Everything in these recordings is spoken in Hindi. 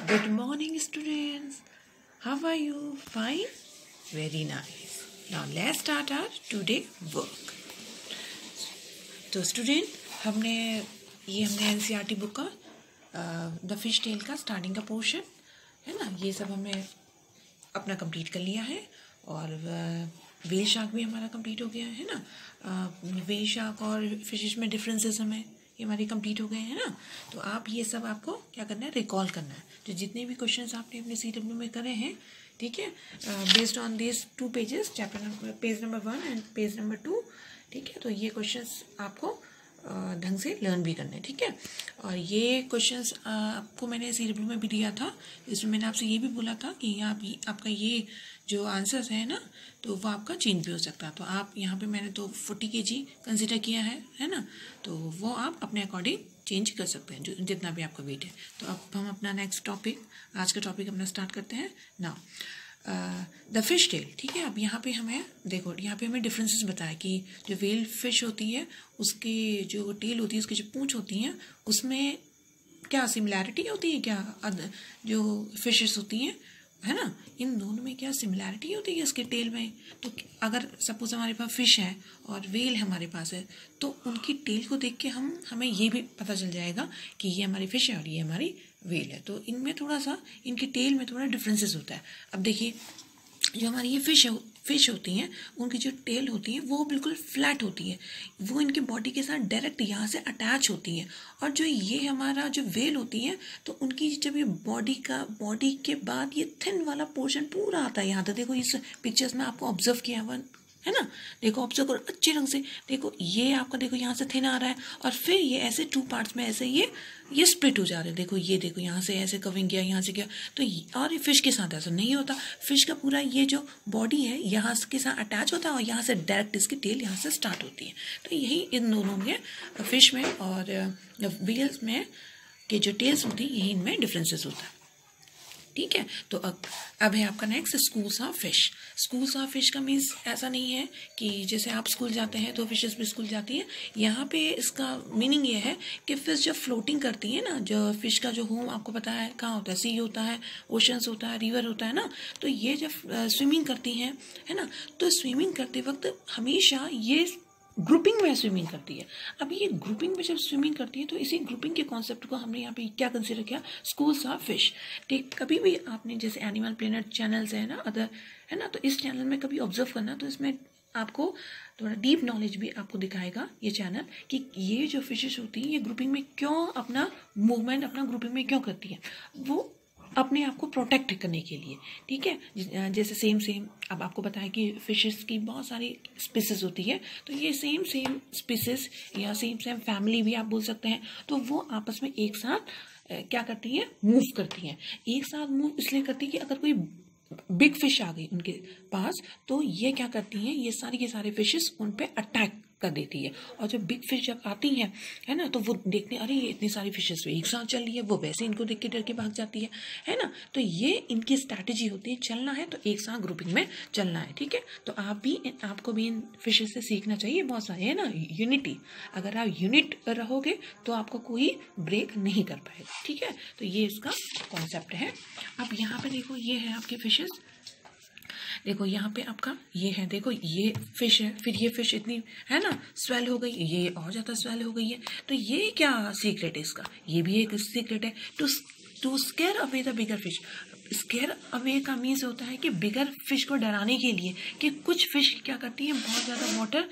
Good morning, students. How are you? Fine? Very nice. Now let's start our today work. तो स्टूडेंट हमने NCERT बुक का द फिश टेल का स्टार्टिंग का पोर्शन है ना, ये सब हमने अपना कंप्लीट कर लिया है। और व्हेल शार्क भी हमारा कंप्लीट हो गया है ना। व्हेल शार्क और फिशेस में डिफरेंसेस हमें ये हमारे कंप्लीट हो गए हैं ना। तो आप ये सब आपको क्या करना है, रिकॉल करना है। तो जितने भी क्वेश्चंस आपने अपने CW में करे हैं, ठीक है, based on this 2 pages, page number 1 and page number 2, ठीक है। तो ये क्वेश्चंस आपको ढंग से लर्न भी करने, ठीक है। और ये क्वेश्चंस आपको मैंने CW में भी दिया था। इसमें मैंने आपसे ये भी बोला था कि आपका ये जो आंसर्स है ना, तो वो आपका चेंज भी हो सकता है। तो आप यहाँ पे मैंने तो 40 kg कंसिडर किया है ना। तो वो आप अपने अकॉर्डिंग चेंज कर सकते हैं, जो जितना भी आपका वेट है। तो अब हम अपना नेक्स्ट टॉपिक, आज का टॉपिक अपना स्टार्ट करते हैं नाउ। द फिश टेल, ठीक है। अब यहाँ पे हमें देखो, यहाँ पे हमें डिफरेंसेस बताया कि जो व्हेल फिश होती है उसकी जो टेल होती है, उसकी जो पूंछ होती है, उसमें क्या सिमिलैरिटी होती है, क्या जो फिशेस होती हैं है ना, इन दोनों में क्या सिमिलैरिटी होती है इसके टेल में। तो अगर सपोज हमारे पास फिश है और व्हेल हमारे पास है, तो उनकी टेल को देख के हमें ये भी पता चल जाएगा कि ये हमारी फिश है और ये हमारी व्हेल है। तो इनमें थोड़ा सा, इनकी टेल में थोड़ा डिफरेंसेस होता है। अब देखिए, जो हमारी ये फिश होती हैं, उनकी जो टेल होती है वो बिल्कुल फ्लैट होती है, वो इनके बॉडी के साथ डायरेक्ट यहाँ से अटैच होती हैं। और जो ये हमारा जो व्हेल होती है, तो उनकी जब ये बॉडी के बाद ये थिन वाला पोर्शन पूरा आता है यहाँ तक। देखो इस पिक्चर्स में आपको ऑब्जर्व किया हुआ है ना, देखो ऑब्जर्व करो अच्छे ढंग से। देखो ये आपका, देखो यहाँ से थिन आ रहा है और फिर ये ऐसे 2 पार्ट्स में ऐसे ये स्प्लिट हो जा रहे हैं। देखो ये देखो यहाँ से ऐसे कविंग किया, यहाँ से किया। तो और ये फिश के साथ ऐसा नहीं होता। फिश का पूरा ये जो बॉडी है यहाँ के साथ अटैच होता है और यहाँ से डायरेक्ट इसकी टेल यहाँ से स्टार्ट होती है। तो यही इन दोनों में, फिश में और व्हेल्स में के जो टेल्स होती है, यही इनमें डिफरेंसेस होता है, ठीक है। तो अब है आपका next schools of fish. Schools of fish का मीन्स ऐसा नहीं है कि जैसे आप स्कूल जाते हैं तो फिशेस भी स्कूल जाती है। यहाँ पे इसका मीनिंग ये है कि फिश जब फ्लोटिंग करती है ना, जो फिश का जो होम आपको पता है कहाँ होता है, सी होता है, ओशंस होता है, रिवर होता है ना। तो ये जब स्विमिंग करती हैं है ना, तो स्विमिंग करते वक्त हमेशा ये ग्रुपिंग में स्विमिंग करती है। अब ये ग्रुपिंग में जब स्विमिंग करती है, तो इसी ग्रुपिंग के कॉन्सेप्ट को हमने यहाँ पे क्या कंसिडर किया, स्कूल्स ऑफ फिश। ठीक, कभी भी आपने जैसे एनिमल प्लेनेट चैनल्स है ना, अदर है ना, तो इस चैनल में कभी ऑब्जर्व करना, तो इसमें आपको थोड़ा डीप नॉलेज भी आपको दिखाएगा ये चैनल, कि ये जो फिशेस होती हैं ये ग्रुपिंग में क्यों अपना मूवमेंट अपना ग्रुपिंग में क्यों करती है, वो अपने आप को प्रोटेक्ट करने के लिए, ठीक है। जैसे सेम अब आपको बताया कि फिशेस की बहुत सारी स्पीसीज होती है, तो ये सेम स्पीसीज या सेम फैमिली भी आप बोल सकते हैं। तो वो आपस में एक साथ क्या करती है, मूव करती हैं। एक साथ मूव इसलिए करती है कि अगर कोई बिग फिश आ गई उनके पास, तो ये क्या करती हैं, ये सारी के सारे फिशेस उन पे अटैक कर देती है। और जब बिग फिश जब आती है ना, तो वो देखते, अरे ये इतनी सारी फिशेस एक साथ चल रही है, वो वैसे इनको देख के डर के भाग जाती है ना। तो ये इनकी स्ट्रैटेजी होती है, चलना है तो एक साथ ग्रुपिंग में चलना है, ठीक है। तो आपको भी इन फिशेस से सीखना चाहिए बहुत सारे, है ना, यूनिटी। अगर आप यूनिट रहोगे तो आपको कोई ब्रेक नहीं कर पाएगा, ठीक है। तो ये इसका कॉन्सेप्ट है। अब यहाँ पे देखो, ये है आपके फिशेस। देखो यहाँ पे आपका ये है, देखो ये फिश है, फिर ये फिश इतनी है ना स्वेल हो गई, ये और ज़्यादा स्वेल हो गई है। तो ये क्या सीक्रेट है इसका, ये भी एक सीक्रेट है, to scare away the bigger fish. Scare away का मीन्स होता है कि बिगर फिश को डराने के लिए, कि कुछ फिश क्या करती है, बहुत ज़्यादा वाटर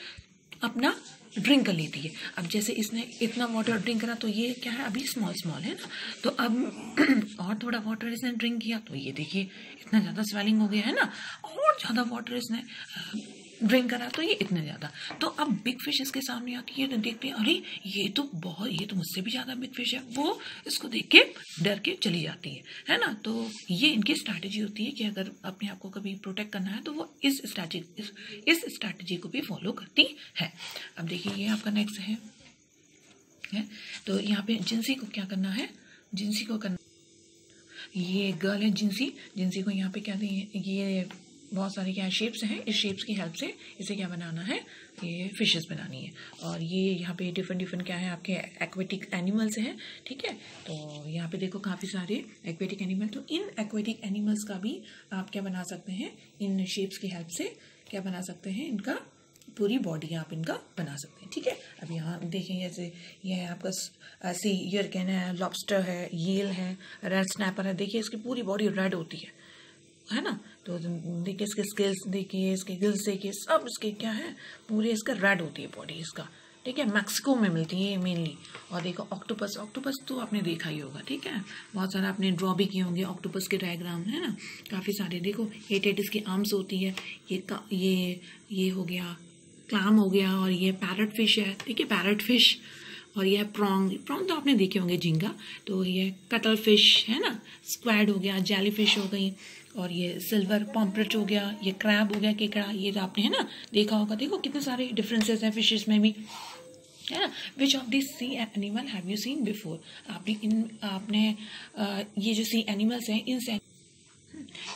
अपना ड्रिंक कर लेती है। अब जैसे इसने इतना वाटर ड्रिंक करा, तो ये क्या है, अभी स्मॉल है ना, तो अब और थोड़ा वाटर इसने ड्रिंक किया, तो ये देखिए इतना ज़्यादा स्वेलिंग हो गया है ना। और ज़्यादा वाटर इसने ड्रिंक करा, तो ये इतना ज़्यादा। तो अब बिग फिश इसके सामने आके ये देखते हैं, अरे ये तो मुझसे भी ज़्यादा बिग फिश है, वो इसको देख के डर के चली जाती है ना। तो ये इनकी स्ट्रैटेजी होती है कि अगर अपने आप को कभी प्रोटेक्ट करना है, तो वो इस स्ट्रैटेजी को भी फॉलो करती है। अब देखिए ये आपका नेक्स्ट है। तो यहाँ पे जिंसी को क्या करना है, जिंसी को करना, ये गर्ल है जिंसी को यहाँ पे क्या दें, ये बहुत सारे क्या शेप्स हैं, इस शेप्स की हेल्प से इसे क्या बनाना है, ये फिशेस बनानी है। और ये यहाँ पे डिफरेंट क्या है आपके एक्वेटिक एनिमल्स हैं, ठीक है। तो यहाँ पे देखो काफ़ी सारे एक्वेटिक एनिमल, तो इन एक्वेटिक एनिमल्स का भी आप क्या बना सकते हैं, इन शेप्स की हेल्प से क्या बना सकते हैं, इनका पूरी बॉडी आप इनका बना सकते हैं, ठीक है। अब यहाँ देखें जैसे ये है आपका सी यर्कन है, लॉबस्टर है, येल है, रेड स्नैपर है। देखिए इसकी पूरी बॉडी रेड होती है ना। तो देखिए इसके स्किल्स देखिए, इसके गिल्स देखिए, सब इसके क्या है, पूरे इसका रेड होती है बॉडी इसका, ठीक है। मैक्सिको में मिलती है मेनली। और देखो ऑक्टोपस तो आपने देखा ही होगा, ठीक है। बहुत सारा आपने ड्रॉ भी किए होंगे ऑक्टोपस के डायग्राम, है ना, काफ़ी सारे। देखो 8 इसकी आर्म्स होती है। ये हो गया क्लैम हो गया, और ये पैरट फिश है, ठीक है, पैरट फिश। और ये प्रॉन्ग तो आपने देखे होंगे, झींगा। तो ये कटल फिश है ना, स्क्वैड हो गया, जेली फिश हो गई, और ये सिल्वर पॉम्फ्रेट हो गया, ये क्रैब हो गया, केकड़ा, ये तो आपने है ना देखा होगा। देखो कितने सारे डिफरेंसेस हैं फिशेस में भी, है ना। Which of this sea animal have you seen before, आपने ये जो सी एनिमल्स हैं,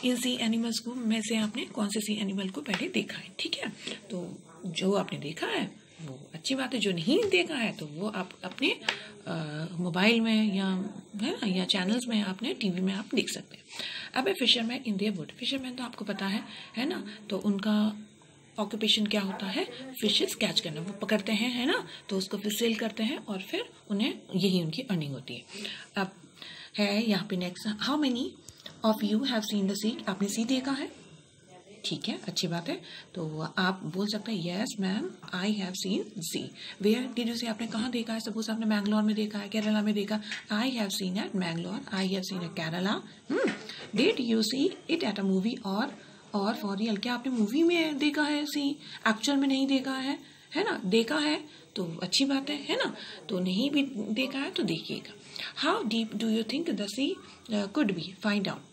इन सी एनिमल्स को में से आपने कौन से सी एनिमल को पहले देखा है, ठीक है। तो जो आपने देखा है वो अच्छी बात है, जो नहीं देखा है तो वो आप अपने मोबाइल में या है ना, या चैनल्स में आपने टीवी में आप देख सकते हैं। अब है fisherman in their boat. Fisherman तो आपको पता है ना, तो उनका ऑक्यूपेशन क्या होता है, फिशेस कैच करना। वो पकड़ते हैं, है ना, तो उसको फिर सेल करते हैं और फिर उन्हें यही उनकी अर्निंग होती है। अब है यहाँ पे next, how many of you have seen the sea, आपने सी देखा है, ठीक है, अच्छी बात है। तो आप बोल सकते हैं yes ma'am I have seen sea. Where did you see, आपने कहाँ देखा है, सपोज आपने मैंगलोर में देखा है, केरला में देखा, I have seen at Mangalore, I have seen at Kerala. Did you see it at a movie और फॉर रियल, क्या आपने मूवी में देखा है सी, एक्चुअल में नहीं देखा है ना, देखा है तो अच्छी बात है ना। तो नहीं भी देखा है तो देखिएगा। How deep do you think the sea could be, find out.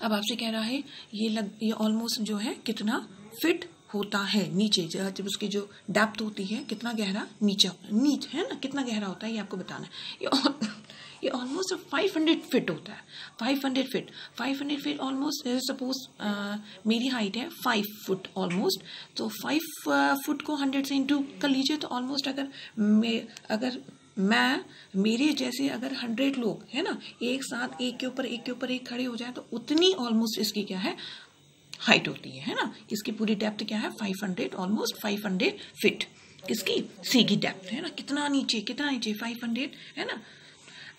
अब आपसे कह रहा है ये ऑलमोस्ट जो है कितना फिट होता है नीचे, जब उसकी जो डेप्थ होती है, कितना गहरा नीच है ना, कितना गहरा होता है ये आपको बताना है। ये ऑलमोस्ट 500 फीट होता है, 500 फीट ऑलमोस्ट। सपोज मेरी हाइट है 5 फुट ऑलमोस्ट, तो 5 फुट को 100 से इंटू कर लीजिए, तो ऑलमोस्ट अगर मैं मेरे जैसे अगर 100 लोग है ना एक साथ एक के ऊपर एक खड़े हो जाए, तो उतनी ऑलमोस्ट इसकी क्या है हाइट होती है ना। इसकी पूरी डेप्थ क्या है 500, ऑलमोस्ट 500 फीट इसकी सी की डेप्थ है ना। कितना नीचे 500 है ना।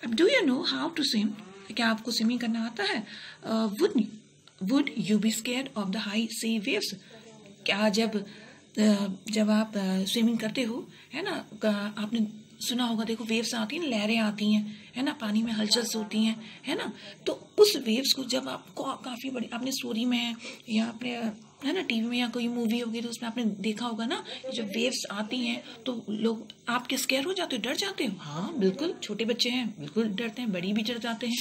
अब do you know how to swim, क्या आपको स्विमिंग करना आता है। Would you be scared of the high sea waves, क्या जब आप स्विमिंग करते हो है ना, आपने सुना होगा, देखो वेव्स आती हैं, लहरें आती हैं, है ना, पानी में हलचल होती हैं, है ना। तो उस वेव्स को जब आपको काफ़ी बड़ी आपने स्टोरी में या आपने है ना टीवी में या कोई मूवी होगी तो उसमें आपने देखा होगा ना, जब वेव्स आती हैं तो लोग आपके स्केयर हो जाते हो, डर जाते हो। हाँ बिल्कुल, छोटे बच्चे हैं बिल्कुल डरते हैं, बड़ी भी डर जाते हैं।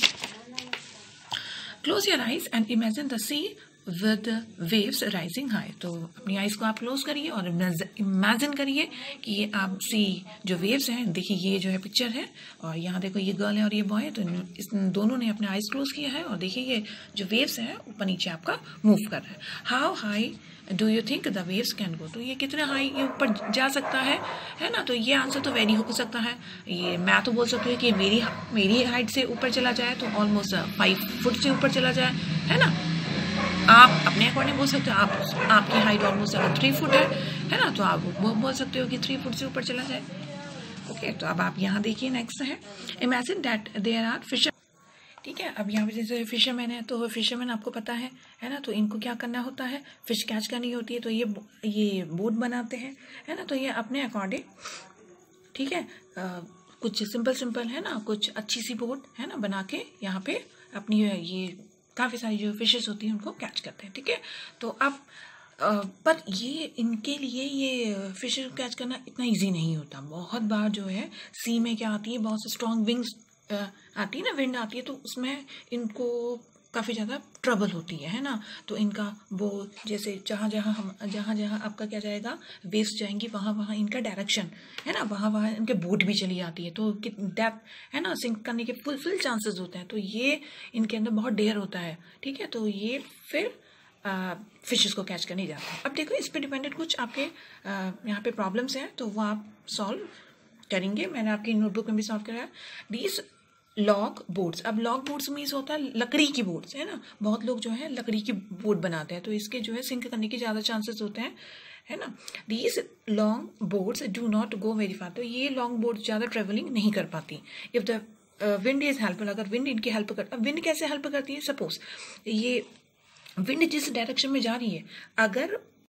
Close your eyes and imagine the sea with waves rising high. तो अपनी आइज को आप क्लोज करिए और इमेजिन करिए कि ये आप सी जो वेव्स हैं, देखिए ये जो है पिक्चर है, और यहाँ देखो ये गर्ल है और ये बॉय है, तो इस दोनों ने अपने आइज क्लोज किया है, और देखिए ये जो वेव्स हैं ऊपर नीचे आपका मूव कर रहा है। How high do you think the waves can go, तो ये कितने हाई ये ऊपर जा सकता है ना। तो ये आंसर तो वेरी हो सकता है, ये मैं तो बोल सकती हूँ कि मेरी हाइट से ऊपर चला जाए तो ऑलमोस्ट 5 फुट से ऊपर चला जाए, है ना। आप अपने अकॉर्डिंग बोल सकते हो, आपकी हाइट ऑलमोस्ट अगर 3 फुट है ना, तो आप वो बोल सकते हो कि 3 फुट से ऊपर चला जाए। ओके, तो अब आप यहाँ देखिए नेक्स्ट है, imagine that there are fisher, ठीक है। अब यहाँ पे जैसे फिशरमैन है, तो फिशरमैन आपको पता है ना, तो इनको क्या करना होता है, फिश कैच करनी होती है, तो ये बोट बनाते हैं, है ना। तो ये अपने अकॉर्डिंग, ठीक है, कुछ सिंपल है ना, कुछ अच्छी सी बोट है ना बना के यहाँ पे अपनी ये काफ़ी सारी जो फिशेस होती हैं उनको कैच करते हैं, ठीक है। तो अब पर ये इनके लिए ये फिश कैच करना इतना इजी नहीं होता। बहुत बार जो है सी में क्या आती है, बहुत से स्ट्रॉन्ग विंग्स आती है ना, विंड आती है, तो उसमें इनको काफ़ी ज़्यादा ट्रबल होती है ना। तो इनका वो जैसे जहाँ जहाँ आपका क्या जाएगा, वेव्स जाएंगी, वहाँ इनका डायरेक्शन है ना, वहाँ इनके बोट भी चली जाती है, तो डेप्थ है ना सिंक करने के फुल चांसेस होते हैं। तो ये इनके अंदर बहुत डेयर होता है, ठीक है। तो ये फिर फिशेस को कैच करने जाते हैं। अब देखो इस पे डिपेंडेंट कुछ आपके यहाँ पे प्रॉब्लम्स हैं, तो वो आप सॉल्व करेंगे। मैंने आपकी नोटबुक में भी सॉल्व कराया। दीज लॉग बोर्ड्स, अब लॉग बोर्ड्स मीन्स होता है लकड़ी की बोर्ड्स, है ना। बहुत लोग जो है लकड़ी की बोर्ड बनाते हैं, तो इसके जो है सिंक करने के ज़्यादा चांसेस होते हैं, है ना। These long boards do not go very far, तो ये लॉन्ग बोर्ड ज़्यादा ट्रेवलिंग नहीं कर पाती। If the wind is helpful, अगर विंड इनकी हेल्प करता, विंड कैसे हेल्प करती है, सपोज ये विंड जिस डायरेक्शन में जा रही है, अगर